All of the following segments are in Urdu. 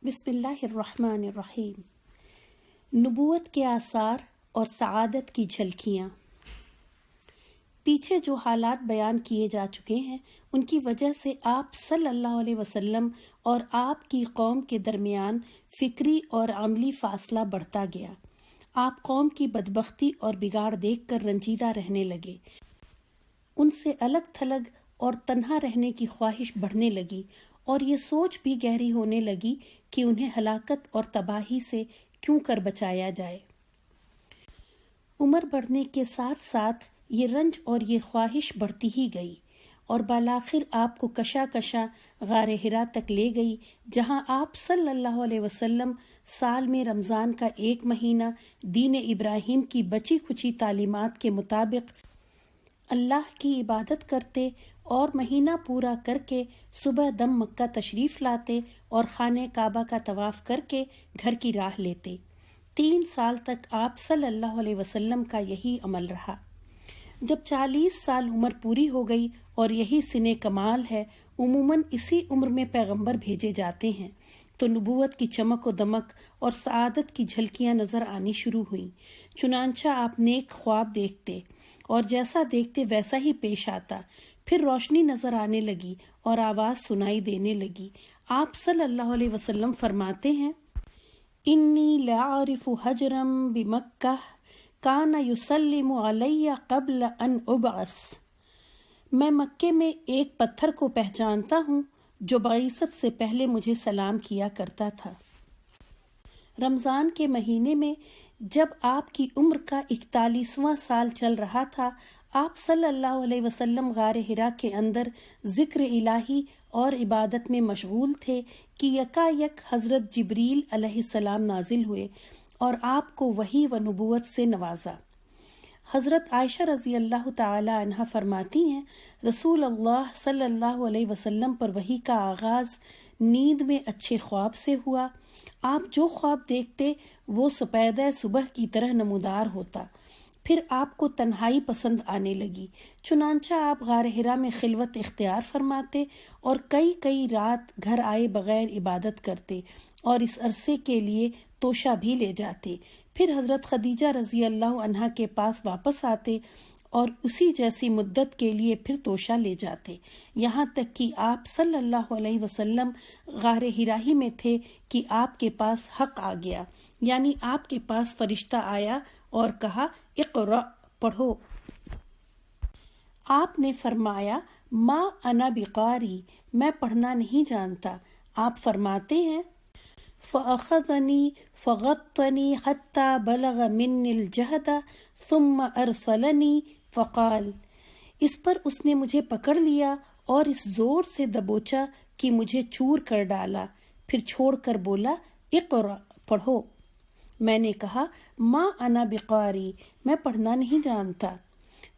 بسم اللہ الرحمن الرحیم۔ نبوت کے آثار اور سعادت کی جھلکیاں۔ پیچھے جو حالات بیان کیے جا چکے ہیں ان کی وجہ سے آپ صلی اللہ علیہ وسلم اور آپ کی قوم کے درمیان فکری اور عملی فاصلہ بڑھتا گیا۔ آپ قوم کی بدبختی اور بگاڑ دیکھ کر رنجیدہ رہنے لگے، ان سے الگ تھلگ اور تنہا رہنے کی خواہش بڑھنے لگی، اور یہ سوچ بھی گہری ہونے لگی کہ انہیں ہلاکت اور تباہی سے کیوں کر بچایا جائے۔ عمر بڑھنے کے ساتھ ساتھ یہ رنج اور یہ خواہش بڑھتی ہی گئی، اور بالآخر آپ کو کشا کشا غار حرا تک لے گئی، جہاں آپ صلی اللہ علیہ وسلم سال میں رمضان کا 1 مہینہ دین ابراہیم کی بچی کھچی تعلیمات کے مطابق اللہ کی عبادت کرتے اور مہینہ پورا کر کے صبح دم مکہ تشریف لاتے اور خانہ کعبہ کا طواف کر کے گھر کی راہ لیتے۔ 3 سال تک آپ صلی اللہ علیہ وسلم کا یہی عمل رہا۔ جب 40 سال عمر پوری ہو گئی اور یہی سن کمال ہے، عموماً اسی عمر میں پیغمبر بھیجے جاتے ہیں، تو نبوت کی چمک و دمک اور سعادت کی جھلکیاں نظر آنی شروع ہوئیں۔ چنانچہ آپ نیک خواب دیکھتے اور جیسا دیکھتے ویسا ہی پیش آتا، پھر روشنی نظر آنے لگی اور آواز سنائی دینے لگی۔ آپ صلی اللہ علیہ وسلم فرماتے ہیں، انی لأعرف حجرا بمکہ کان یسلم علی قبل ان ابعث۔ میں مکے میں ایک پتھر کو پہچانتا ہوں جو بعثت سے پہلے مجھے سلام کیا کرتا تھا۔ رمضان کے مہینے میں جب آپ کی عمر کا 41واں سال چل رہا تھا، آپ صلی اللہ علیہ وسلم غار حرا کے اندر ذکر الہی اور عبادت میں مشغول تھے کہ یکایک حضرت جبریل علیہ السلام نازل ہوئے اور آپ کو وحی و نبوت سے نوازا۔ حضرت عائشہ رضی اللہ تعالی عنہا فرماتی ہیں، رسول اللہ صلی اللہ علیہ وسلم پر وحی کا آغاز نیند میں اچھے خواب سے ہوا۔ آپ جو خواب دیکھتے وہ سپیدہ صبح کی طرح نمودار ہوتا۔ پھر آپ کو تنہائی پسند آنے لگی، چنانچہ آپ غار حرا میں خلوت اختیار فرماتے اور کئی رات گھر آئے بغیر عبادت کرتے اور اس عرصے کے لیے توشہ بھی لے جاتے۔ پھر حضرت خدیجہ رضی اللہ عنہا کے پاس واپس آتے اور اسی جیسی مدت کے لیے پھر توشہ لے جاتے، یہاں تک کہ آپ صلی اللہ علیہ وسلم غار حرا ہی میں تھے کہ آپ کے پاس حق آ گیا، یعنی آپ کے پاس فرشتہ آیا اور کہا، اقرأ، پڑھو۔ آپ نے فرمایا، ما انا بقاری، میں پڑھنا نہیں جانتا۔ آپ فرماتے ہیں، فأخذنی فغطنی حتی بلغ منی الجہد ثم ارسلنی فقال، اس پر اس نے مجھے پکڑ لیا اور اس زور سے دبوچا کہ مجھے چور کر ڈالا، پھر چھوڑ کر بولا، اقرأ، پڑھو۔ میں نے کہا، ما انا بقاری، میں پڑھنا نہیں جانتا۔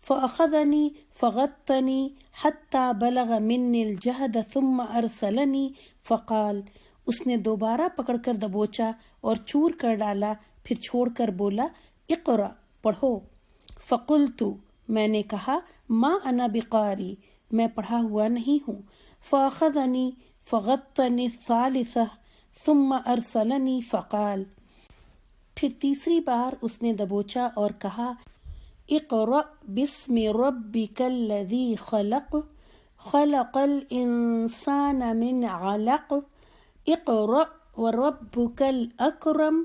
فأخذنی فغطنی حتی بلغ منی الجہد ثم ارسلنی فقال، اس نے دوبارہ پکڑ کر دبوچا اور چور کر ڈالا، پھر چھوڑ کر بولا، اقرأ، پڑھو۔ فقلت، میں نے کہا، ما انا بقاری، میں پڑھا ہوا نہیں ہوں۔ فأخذنی فغطنی الثالثہ ثم ارسلنی فقال، پھر تیسری بار اس نے دبوچا اور کہا، اقرأ باسم ربک الذی خلق، خلق الانسان من علق، اقرأ وربک الاکرم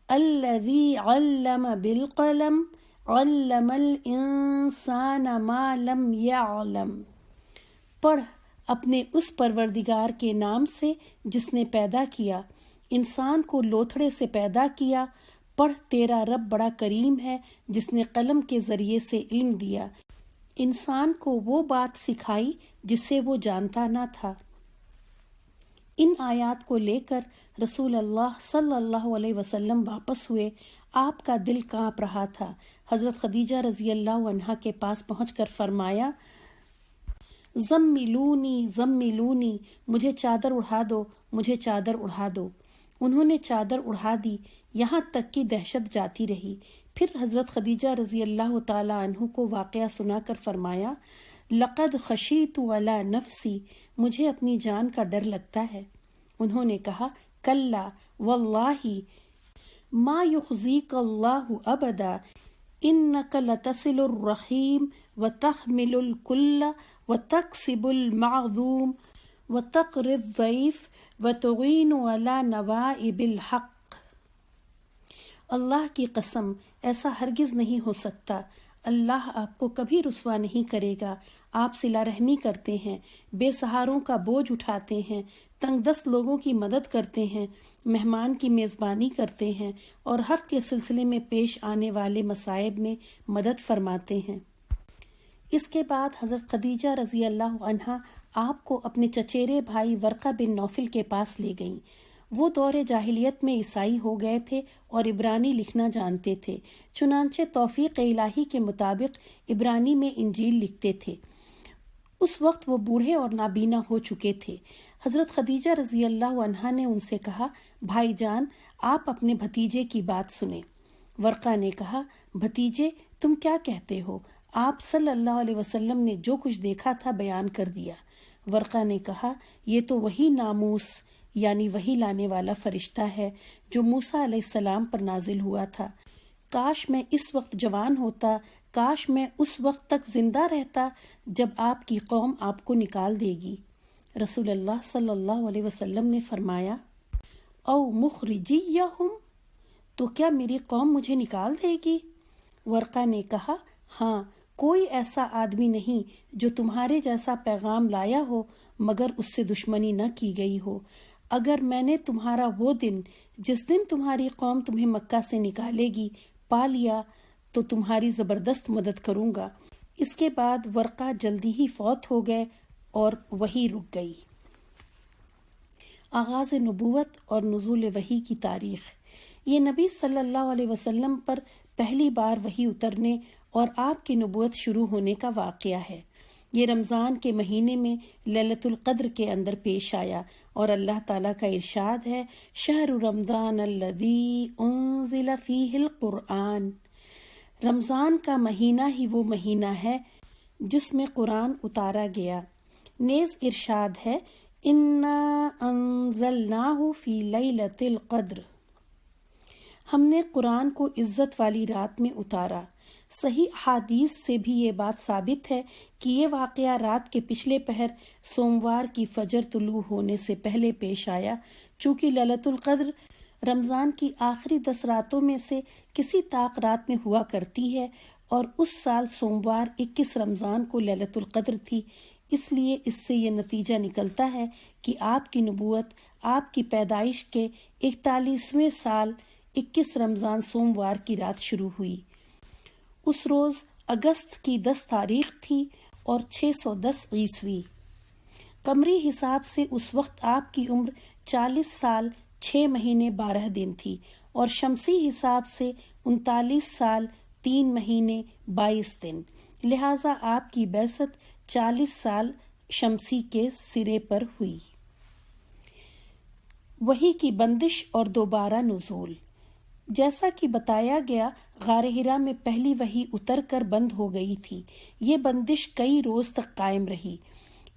الذی علم بالقلم، علم الانسان ما لم یعلم، پڑھ اپنے اس پروردگار کے نام سے جس نے پیدا کیا، انسان کو لوتھڑے سے پیدا کیا۔ پڑھ، تیرا رب بڑا کریم ہے جس نے قلم کے ذریعے سے علم دیا، انسان کو وہ بات سکھائی جسے وہ جانتا نہ تھا۔ ان آیات کو لے کر رسول اللہ صلی اللہ علیہ وسلم واپس ہوئے۔ آپ کا دل کانپ رہا تھا۔ حضرت خدیجہ رضی اللہ عنہا کے پاس پہنچ کر فرمایا، زملونی زملونی، مجھے چادر اڑا دو، مجھے چادر اڑا دو۔ انہوں نے چادر اڑا دی، یہاں تک کہ دہشت جاتی رہی۔ پھر حضرت خدیجہ رضی اللہ تعالی عنہ کو واقعہ سنا کر فرمایا، لقد خشیت علی نفسی، مجھے اپنی جان کا ڈر لگتا ہے۔ انہوں نے کہا کلا واللہ ما یخزیک اللہ ابدا انک لتصل الرحیم وتحمل الکل وتکسب المعدوم وتقری الضیف وتعین علی نوائب الحق۔ اللہ کی قسم، ایسا ہرگز نہیں ہو سکتا، اللہ آپ کو کبھی رسوا نہیں کرے گا۔ آپ صلہ رحمی کرتے ہیں، بے سہاروں کا بوجھ اٹھاتے ہیں، تنگ دست لوگوں کی مدد کرتے ہیں، مہمان کی میزبانی کرتے ہیں اور حق کے سلسلے میں پیش آنے والے مصائب میں مدد فرماتے ہیں۔ اس کے بعد حضرت خدیجہ رضی اللہ عنہا آپ کو اپنے چچیرے بھائی ورقہ بن نوفل کے پاس لے گئیں۔ وہ دور جاہلیت میں عیسائی ہو گئے تھے اور عبرانی لکھنا جانتے تھے، چنانچہ توفیق الہی کے مطابق عبرانی میں انجیل لکھتے تھے۔ اس وقت وہ بوڑھے اور نابینا ہو چکے تھے۔ حضرت خدیجہ رضی اللہ عنہا نے ان سے کہا، بھائی جان، آپ اپنے بھتیجے کی بات سنیں۔ ورقہ نے کہا، بھتیجے تم کیا کہتے ہو؟ آپ صلی اللہ علیہ وسلم نے جو کچھ دیکھا تھا بیان کر دیا۔ ورقہ نے کہا، یہ تو وہی ناموس یعنی وہی لانے والا فرشتہ ہے جو موسیٰ علیہ السلام پر نازل ہوا تھا۔ کاش میں اس وقت جوان ہوتا، کاش میں اس وقت تک زندہ رہتا جب آپ کی قوم آپ کو نکال دے گی۔ رسول اللہ صلی اللہ علیہ وسلم نے فرمایا، او مخرجیہم، تو کیا میری قوم مجھے نکال دے گی؟ ورقہ نے کہا، ہاں، کوئی ایسا آدمی نہیں جو تمہارے جیسا پیغام لایا ہو مگر اس سے دشمنی نہ کی گئی ہو۔ اگر میں نے تمہارا وہ دن جس دن تمہاری قوم تمہیں مکہ سے نکالے گی پا لیا تو تمہاری زبردست مدد کروں گا۔ اس کے بعد ورقہ جلدی ہی فوت ہو گئے اور وحی رک گئی۔ آغاز نبوت اور نزول وحی کی تاریخ۔ یہ نبی صلی اللہ علیہ وسلم پر پہلی بار وحی اترنے اور آپ کی نبوت شروع ہونے کا واقعہ ہے۔ یہ رمضان کے مہینے میں لیلۃ القدر کے اندر پیش آیا اور اللہ تعالیٰ کا ارشاد ہے، شہر رمضان الذی انزل فیہ القرآن، رمضان کا مہینہ ہی وہ مہینہ ہے جس میں قرآن اتارا گیا۔ نیز ارشاد ہے، انا انزلناہ فی لیلۃ القدر، ہم نے قرآن کو عزت والی رات میں اتارا۔ صحیح احادیث سے بھی یہ بات ثابت ہے کہ یہ واقعہ رات کے پچھلے پہر سوموار کی فجر طلوع ہونے سے پہلے پیش آیا، چونکہ لیلۃ القدر رمضان کی آخری 10 راتوں میں سے کسی طاق رات میں ہوا کرتی ہے اور اس سال سوموار 21 رمضان کو لیلۃ القدر تھی۔ اس لیے اس سے یہ نتیجہ نکلتا ہے کہ آپ کی نبوت آپ کی پیدائش کے 41ویں سال 21 رمضان سوموار کی رات شروع ہوئی۔ اس روز اگست کی 10 تاریخ تھی اور 610 عیسوی۔ قمری حساب سے اس وقت آپ کی عمر 40 سال 6 مہینے 12 دن تھی اور شمسی حساب سے 39 سال 3 مہینے 22 دن، لہٰذا آپ کی بعثت 40 سال شمسی کے سرے پر ہوئی۔ وحی کی بندش اور دوبارہ نزول۔ جیسا کہ بتایا گیا، غار حرا میں پہلی وحی اتر کر بند ہو گئی تھی۔ یہ بندش کئی روز تک قائم رہی۔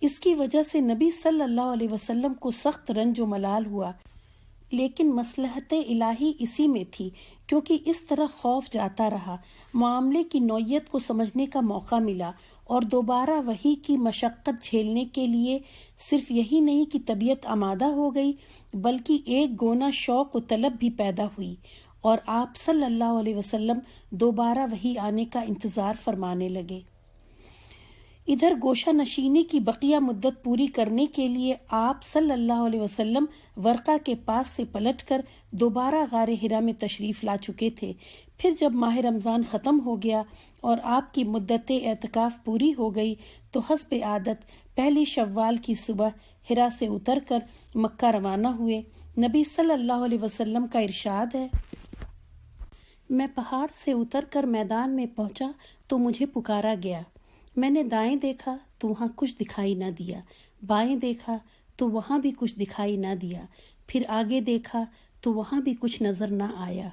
اس کی وجہ سے نبی صلی اللہ علیہ وسلم کو سخت رنج و ملال ہوا، لیکن مصلحت الہی اسی میں تھی، کیونکہ اس طرح خوف جاتا رہا، معاملے کی نوعیت کو سمجھنے کا موقع ملا اور دوبارہ وحی کی مشقت جھیلنے کے لیے صرف یہی نہیں کہ طبیعت آمادہ ہو گئی بلکہ ایک گونا شوق و طلب بھی پیدا ہوئی اور آپ صلی اللہ علیہ وسلم دوبارہ وحی آنے کا انتظار فرمانے لگے۔ ادھر گوشہ نشینی کی بقیہ مدت پوری کرنے کے لیے آپ صلی اللہ علیہ وسلم ورقہ کے پاس سے پلٹ کر دوبارہ غار حرا میں تشریف لا چکے تھے۔ پھر جب ماہ رمضان ختم ہو گیا اور آپ کی مدت اعتکاف پوری ہو گئی تو حسب عادت پہلی شوال کی صبح حرا سے اتر کر مکہ روانہ ہوئے۔ نبی صلی اللہ علیہ وسلم کا ارشاد ہے، میں پہاڑ سے اتر کر میدان میں پہنچا تو مجھے پکارا گیا۔ میں نے دائیں دیکھا تو وہاں کچھ دکھائی نہ دیا، بائیں دیکھا تو وہاں بھی کچھ دکھائی نہ دیا، پھر آگے دیکھا تو وہاں بھی کچھ نظر نہ آیا۔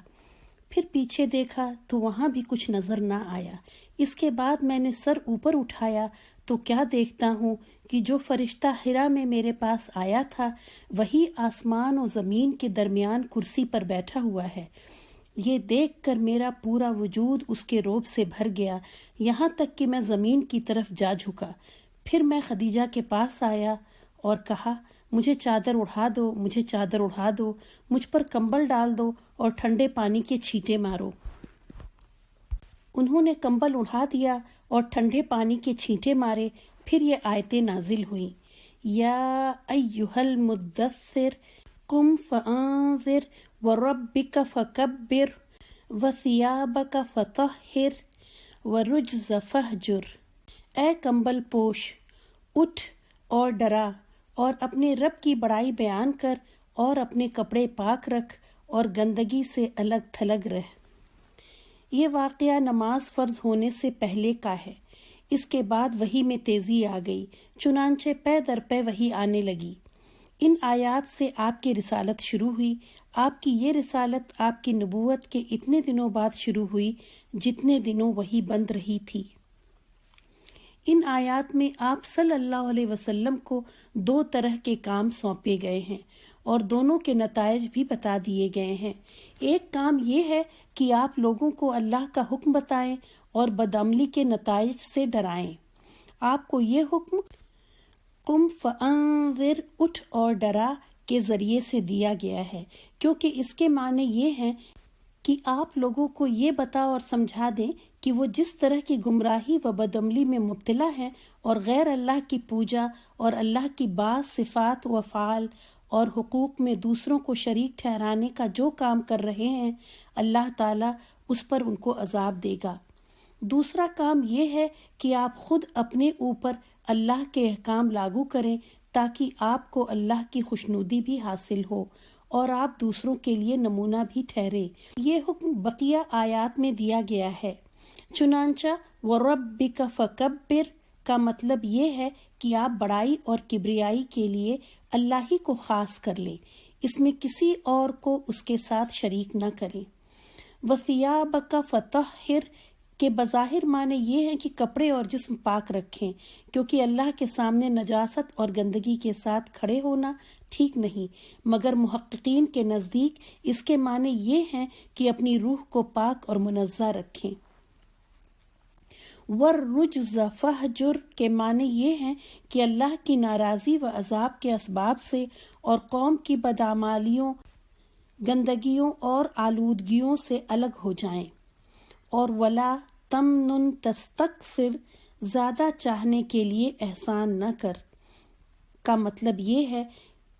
پھر پیچھے دیکھا تو وہاں بھی کچھ نظر نہ آیا۔ اس کے بعد میں نے سر اوپر اٹھایا تو کیا دیکھتا ہوں کہ جو فرشتہ حرا میں میرے پاس آیا تھا وہی آسمان و زمین کے درمیان کرسی پر بیٹھا ہوا ہے۔ یہ دیکھ کر میرا پورا وجود اس کے رعب سے بھر گیا، یہاں تک کہ میں زمین کی طرف جا جھکا۔ پھر میں خدیجہ کے پاس آیا اور کہا، مجھے چادر اڑا دو، مجھے چادر اڑا دو، مجھ پر کمبل ڈال دو اور ٹھنڈے پانی کے چھینٹے مارو۔ انہوں نے کمبل اڑا دیا اور ٹھنڈے پانی کے چھینٹے مارے۔ پھر یہ آیتیں نازل ہوئیں، یا ایھا المدثر قم فانذر وربک فکبر وثیابک فطہر والرجز فہجر۔ اے کمبل پوش، اٹھ اور ڈرا اور اپنے رب کی بڑائی بیان کر اور اپنے کپڑے پاک رکھ اور گندگی سے الگ تھلگ رہ۔ یہ واقعہ نماز فرض ہونے سے پہلے کا ہے۔ اس کے بعد وحی میں تیزی آ گئی، چنانچہ پے در پے وحی آنے لگی۔ ان آیات سے آپ کی رسالت شروع ہوئی۔ آپ کی یہ رسالت آپ کی نبوت کے اتنے دنوں بعد شروع ہوئی جتنے دنوں وحی بند رہی تھی۔ ان آیات میں آپ صلی اللہ علیہ وسلم کو 2 طرح کے کام سونپے گئے ہیں اور دونوں کے نتائج بھی بتا دیے گئے ہیں۔ ایک کام یہ ہے کہ آپ لوگوں کو اللہ کا حکم بتائیں اور بدعملی کے نتائج سے ڈرائیں۔ آپ کو یہ حکم قم فانذر، اٹھ اور ڈرا کے ذریعے سے دیا گیا ہے، کیونکہ اس کے معنی یہ ہیں کہ آپ لوگوں کو یہ بتا اور سمجھا دیں کہ وہ جس طرح کی گمراہی و بدعملی میں مبتلا ہیں اور غیر اللہ کی پوجا اور اللہ کی بعض صفات و افعال اور حقوق میں دوسروں کو شریک ٹھہرانے کا جو کام کر رہے ہیں، اللہ تعالیٰ اس پر ان کو عذاب دے گا۔ دوسرا کام یہ ہے کہ آپ خود اپنے اوپر اللہ کے احکام لاگو کریں تاکہ آپ کو اللہ کی خوشنودی بھی حاصل ہو اور آپ دوسروں کے لیے نمونہ بھی ٹھہریں۔ یہ حکم بقیہ آیات میں دیا گیا ہے۔ چنانچہ وَرَبِّكَ فَكَبِّرْ کا مطلب یہ ہے کہ آپ بڑائی اور کبریائی کے لیے اللہ ہی کو خاص کر لیں، اس میں کسی اور کو اس کے ساتھ شریک نہ کریں۔ وَثِيَابَكَ فَطَهِّرْ کے بظاہر معنی یہ ہیں کہ کپڑے اور جسم پاک رکھیں، کیونکہ اللہ کے سامنے نجاست اور گندگی کے ساتھ کھڑے ہونا ٹھیک نہیں، مگر محققین کے نزدیک اس کے معنی یہ ہیں کہ اپنی روح کو پاک اور منزہ رکھیں۔ والرجز فہجر کے معنی یہ ہیں کہ اللہ کی ناراضی و عذاب کے اسباب سے اور قوم کی بدعمالیوں، گندگیوں اور آلودگیوں سے الگ ہو جائیں۔ اور ولا تمنن تستکثر، زیادہ چاہنے کے لیے احسان نہ کر کا مطلب یہ ہے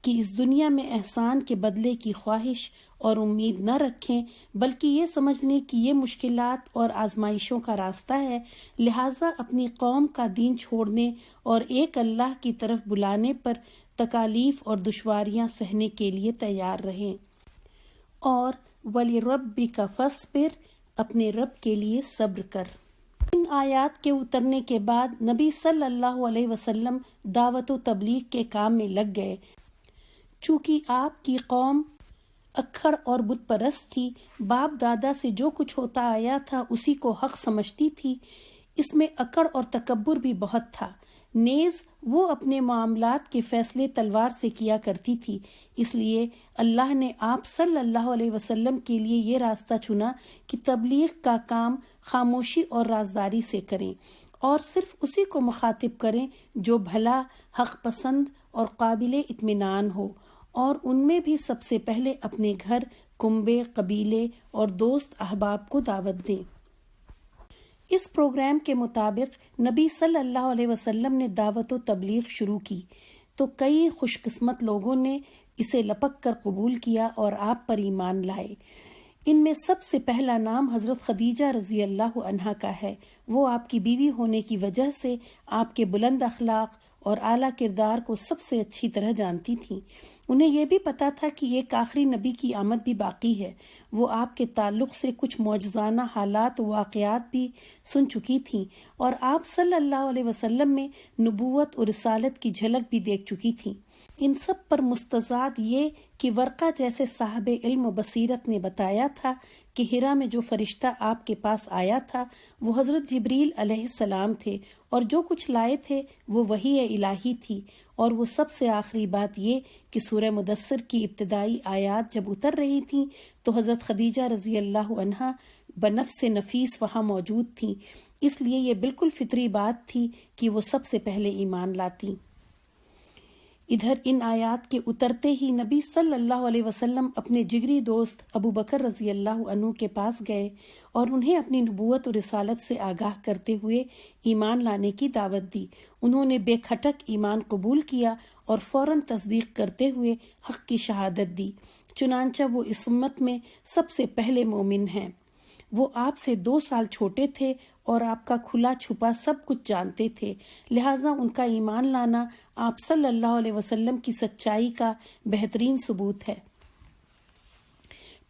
کہ اس دنیا میں احسان کے بدلے کی خواہش اور امید نہ رکھیں، بلکہ یہ سمجھ لیں کہ یہ مشکلات اور آزمائشوں کا راستہ ہے، لہٰذا اپنی قوم کا دین چھوڑنے اور ایک اللہ کی طرف بلانے پر تکالیف اور دشواریاں سہنے کے لیے تیار رہیں۔ اور وَلِرَبِّكَ فَاصْبِرْ، اپنے رب کے لیے صبر کر۔ ان آیات کے اترنے کے بعد نبی صلی اللہ علیہ وسلم دعوت و تبلیغ کے کام میں لگ گئے۔ چونکہ آپ کی قوم اکھڑ اور بت پرست تھی، باپ دادا سے جو کچھ ہوتا آیا تھا اسی کو حق سمجھتی تھی، اس میں اکڑ اور تکبر بھی بہت تھا، نیز وہ اپنے معاملات کے فیصلے تلوار سے کیا کرتی تھی۔ اس لیے اللہ نے آپ صلی اللہ علیہ وسلم کے لیے یہ راستہ چنا کہ تبلیغ کا کام خاموشی اور رازداری سے کریں اور صرف اسی کو مخاطب کریں جو بھلا، حق پسند اور قابل اطمینان ہو، اور ان میں بھی سب سے پہلے اپنے گھر، کنبے، قبیلے اور دوست احباب کو دعوت دیں۔ اس پروگرام کے مطابق نبی صلی اللہ علیہ وسلم نے دعوت و تبلیغ شروع کی تو کئی خوش قسمت لوگوں نے اسے لپک کر قبول کیا اور آپ پر ایمان لائے۔ ان میں سب سے پہلا نام حضرت خدیجہ رضی اللہ عنہا کا ہے۔ وہ آپ کی بیوی ہونے کی وجہ سے آپ کے بلند اخلاق اور اعلیٰ کردار کو سب سے اچھی طرح جانتی تھیں۔ انہیں یہ بھی پتا تھا کہ ایک آخری نبی کی آمد بھی باقی ہے۔ وہ آپ کے تعلق سے کچھ معجزانہ حالات و واقعات بھی سن چکی تھیں اور آپ صلی اللہ علیہ وسلم میں نبوت اور رسالت کی جھلک بھی دیکھ چکی تھیں۔ ان سب پر مستضاد یہ کہ ورقہ جیسے صاحب علم و بصیرت نے بتایا تھا کہ ہرا میں جو فرشتہ آپ کے پاس آیا تھا وہ حضرت جبریل علیہ السلام تھے، اور جو کچھ لائے تھے وہ وحی الہی تھی، اور وہ سب سے آخری بات یہ کہ سورہ مدثر کی ابتدائی آیات جب اتر رہی تھیں تو حضرت خدیجہ رضی اللہ عنہا بنفس نفیس وہاں موجود تھیں، اس لیے یہ بالکل فطری بات تھی کہ وہ سب سے پہلے ایمان لاتی۔ ادھر ان آیات کے اترتے ہی نبی صلی اللہ علیہ وسلم اپنے جگری دوست ابو بکر رضی اللہ عنہ کے پاس گئے اور انہیں اپنی نبوت و رسالت سے آگاہ کرتے ہوئے ایمان لانے کی دعوت دی۔ انہوں نے بے کھٹک ایمان قبول کیا اور فوراً تصدیق کرتے ہوئے حق کی شہادت دی، چنانچہ وہ اس امت میں سب سے پہلے مومن ہیں۔ وہ آپ سے 2 سال چھوٹے تھے اور آپ کا کھلا چھپا سب کچھ جانتے تھے، لہٰذا ان کا ایمان لانا آپ صلی اللہ علیہ وسلم کی سچائی کا بہترین ثبوت ہے۔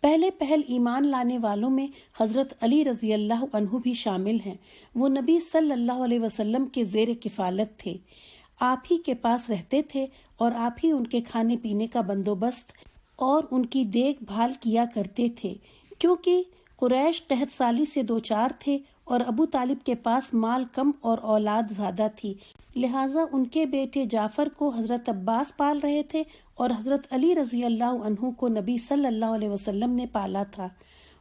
پہل ایمان لانے والوں میں حضرت علی رضی اللہ عنہ بھی شامل ہیں۔ وہ نبی صلی اللہ علیہ وسلم کے زیر کفالت تھے، آپ ہی کے پاس رہتے تھے اور آپ ہی ان کے کھانے پینے کا بندوبست اور ان کی دیکھ بھال کیا کرتے تھے، کیونکہ قریش قحط سالی سے دوچار تھے اور ابو طالب کے پاس مال کم اور اولاد زیادہ تھی، لہٰذا ان کے بیٹے جعفر کو حضرت عباس پال رہے تھے اور حضرت علی رضی اللہ عنہ کو نبی صلی اللہ علیہ وسلم نے پالا تھا۔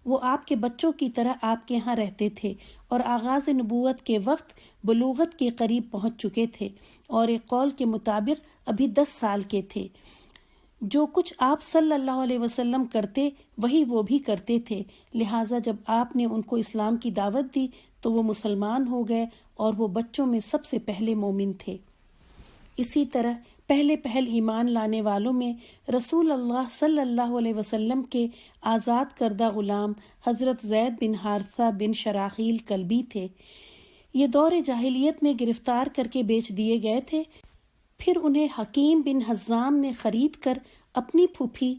وہ آپ کے بچوں کی طرح آپ کے ہاں رہتے تھے اور آغاز نبوت کے وقت بلوغت کے قریب پہنچ چکے تھے، اور ایک قول کے مطابق ابھی 10 سال کے تھے۔ جو کچھ آپ صلی اللہ علیہ وسلم کرتے وہی وہ بھی کرتے تھے، لہٰذا جب آپ نے ان کو اسلام کی دعوت دی تو وہ مسلمان ہو گئے اور وہ بچوں میں سب سے پہلے مومن تھے۔ اسی طرح پہل ایمان لانے والوں میں رسول اللہ صلی اللہ علیہ وسلم کے آزاد کردہ غلام حضرت زید بن حارثہ بن شراحیل کلبی تھے۔ یہ دور جاہلیت میں گرفتار کر کے بیچ دیے گئے تھے، پھر انہیں حکیم بن حزام نے خرید کر اپنی پھوپھی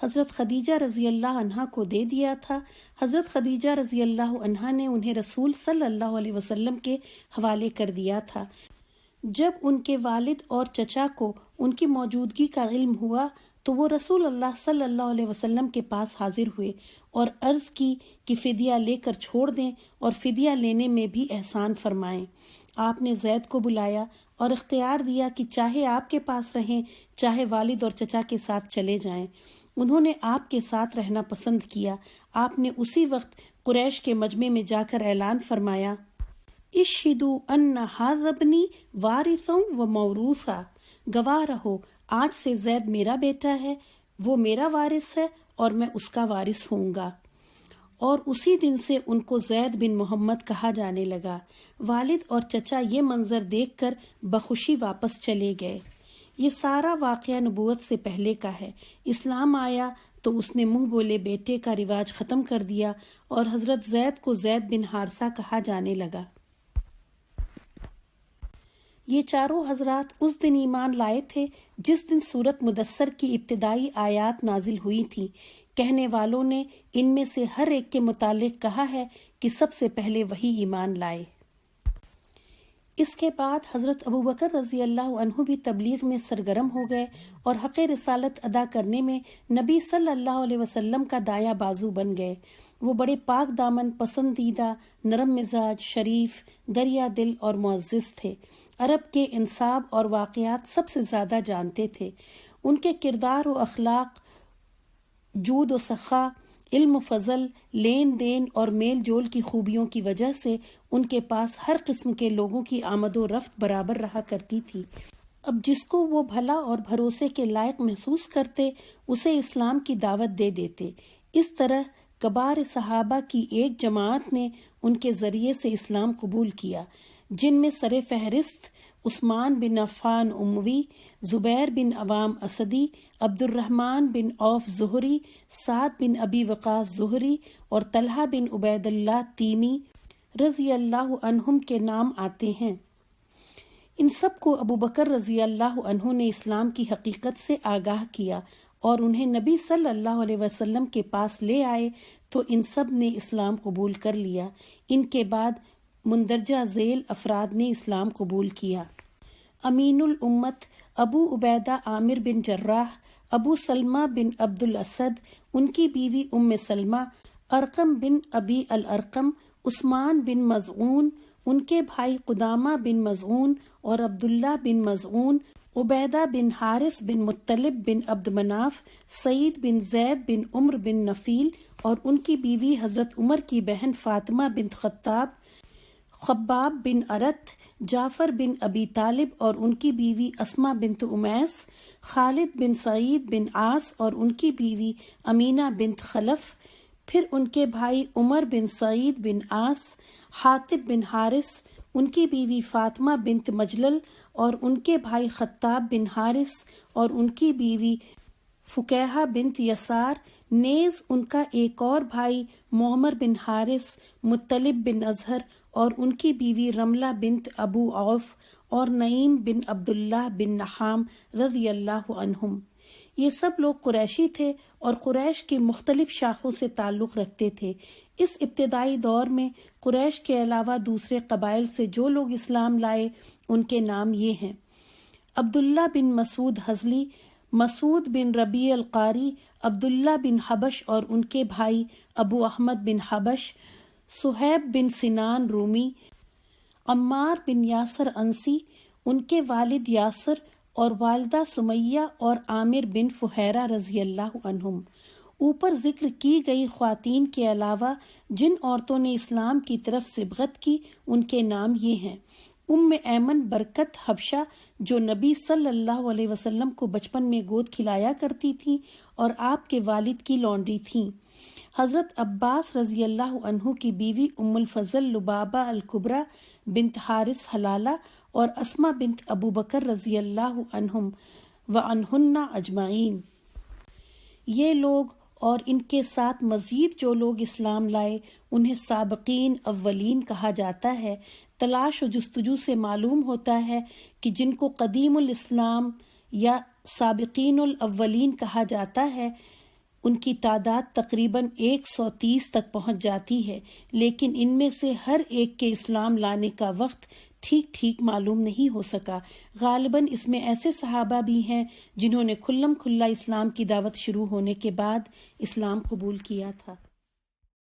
حضرت خدیجہ رضی اللہ عنہا کو دے دیا تھا۔ حضرت خدیجہ رضی اللہ عنہا نے انہیں رسول صلی اللہ علیہ وسلم کے حوالے کر دیا تھا۔ جب ان کے والد اور چچا کو ان کی موجودگی کا علم ہوا تو وہ رسول اللہ صلی اللہ علیہ وسلم کے پاس حاضر ہوئے اور عرض کی کہ فدیہ لے کر چھوڑ دیں اور فدیہ لینے میں بھی احسان فرمائیں۔ آپ نے زید کو بلایا اور اختیار دیا کہ چاہے آپ کے پاس رہیں چاہے والد اور چچا کے ساتھ چلے جائیں۔ انہوں نے آپ کے ساتھ رہنا پسند کیا۔ آپ نے اسی وقت قریش کے مجمع میں جا کر اعلان فرمایا، اشہدوا ان ھذا ابنی وارثا و موروثا، گواہ رہو آج سے زید میرا بیٹا ہے، وہ میرا وارث ہے اور میں اس کا وارث ہوں گا۔ اور اسی دن سے ان کو زید بن محمد کہا جانے لگا۔ والد اور چچا یہ منظر دیکھ کر بخوشی واپس چلے گئے۔ یہ سارا واقعہ نبوت سے پہلے کا ہے۔ اسلام آیا تو اس نے منہ بولے بیٹے کا رواج ختم کر دیا اور حضرت زید کو زید بن حارثہ کہا جانے لگا۔ یہ چاروں حضرات اس دن ایمان لائے تھے جس دن سورت مدثر کی ابتدائی آیات نازل ہوئی تھیں۔ کہنے والوں نے ان میں سے ہر ایک کے متعلق کہا ہے کہ سب سے پہلے وہی ایمان لائے۔ اس کے بعد حضرت ابو بکر رضی اللہ عنہ بھی تبلیغ میں سرگرم ہو گئے اور حق رسالت ادا کرنے میں نبی صلی اللہ علیہ وسلم کا دایاں بازو بن گئے۔ وہ بڑے پاک دامن، پسندیدہ، نرم مزاج، شریف، دریا دل اور معزز تھے۔ عرب کے انصاب اور واقعات سب سے زیادہ جانتے تھے۔ ان کے کردار و اخلاق، جود و سخا، علم و فضل، لین دین اور میل جول کی خوبیوں کی وجہ سے ان کے پاس ہر قسم کے لوگوں کی آمد و رفت برابر رہا کرتی تھی۔ اب جس کو وہ بھلا اور بھروسے کے لائق محسوس کرتے اسے اسلام کی دعوت دے دیتے۔ اس طرح کبار صحابہ کی ایک جماعت نے ان کے ذریعے سے اسلام قبول کیا، جن میں سر فہرست عثمان بن عفان اموی، زبیر بن عوام اسدی، عبد الرحمن بن عوف زہری، سعد بن ابی وقاص زہری اور طلحہ بن عبید اللہ تیمی رضی اللہ عنہم کے نام آتے ہیں۔ ان سب کو ابو بکر رضی اللہ عنہ نے اسلام کی حقیقت سے آگاہ کیا اور انہیں نبی صلی اللہ علیہ وسلم کے پاس لے آئے تو ان سب نے اسلام قبول کر لیا۔ ان کے بعد مندرجہ ذیل افراد نے اسلام قبول کیا۔ امین الامت ابو عبیدہ عامر بن جراح، ابو سلمہ بن عبد الاسد، ان کی بیوی ام سلمہ، ارقم بن ابی الارقم، عثمان بن مظعون، ان کے بھائی قدامہ بن مظعون اور عبداللہ بن مظعون، عبیدہ بن حارث بن مطلب بن عبد مناف، سعید بن زید بن عمر بن نفیل اور ان کی بیوی حضرت عمر کی بہن فاطمہ بنت خطاب، خباب بن ارت، جعفر بن ابی طالب اور ان کی بیوی اسما بنت امیس، خالد بن سعید بن عاص اور ان کی بیوی امینہ بنت خلف، پھر ان کے بھائی عمر بن سعید بن عاص، حاطب بن حارث، ان کی بیوی فاطمہ بنت مجلل اور ان کے بھائی خطاب بن حارث اور ان کی بیوی فکیہہ بنت یسار، نیز ان کا ایک اور بھائی معمر بن حارث، مطلب بن اظہر اور ان کی بیوی رملہ بنت ابو عوف اور نعیم بن عبداللہ بن نحام رضی اللہ عنہم۔ یہ سب لوگ قریشی تھے اور قریش کی مختلف شاخوں سے تعلق رکھتے تھے۔ اس ابتدائی دور میں قریش کے علاوہ دوسرے قبائل سے جو لوگ اسلام لائے ان کے نام یہ ہیں: عبداللہ بن مسعود حضلی، مسعود بن ربیع القاری، عبداللہ بن حبش اور ان کے بھائی ابو احمد بن حبش، صہیب بن سنان رومی، عمار بن یاسر انسی، ان کے والد یاسر اور والدہ سمیہ اور عامر بن فہیرہ رضی اللہ عنہم۔ اوپر ذکر کی گئی خواتین کے علاوہ جن عورتوں نے اسلام کی طرف صبغت کی ان کے نام یہ ہیں: ام ایمن برکت حبشہ، جو نبی صلی اللہ علیہ وسلم کو بچپن میں گود کھلایا کرتی تھیں اور آپ کے والد کی لونڈی تھیں، حضرت عباس رضی اللہ عنہ کی بیوی ام الفضل لبابہ الکبریٰ بنت حارث حلالہ اور اسما بنت ابو بکر رضی اللہ عنہم وعنہن اجمعین۔ یہ لوگ اور ان کے ساتھ مزید جو لوگ اسلام لائے انہیں سابقین اولین کہا جاتا ہے۔ تلاش و جستجو سے معلوم ہوتا ہے کہ جن کو قدیم الاسلام یا سابقین الاولین کہا جاتا ہے ان کی تعداد تقریباً 130 تک پہنچ جاتی ہے، لیکن ان میں سے ہر ایک کے اسلام لانے کا وقت ٹھیک معلوم نہیں ہو سکا۔ غالباً اس میں ایسے صحابہ بھی ہیں جنہوں نے کھلم کھلا اسلام کی دعوت شروع ہونے کے بعد اسلام قبول کیا تھا۔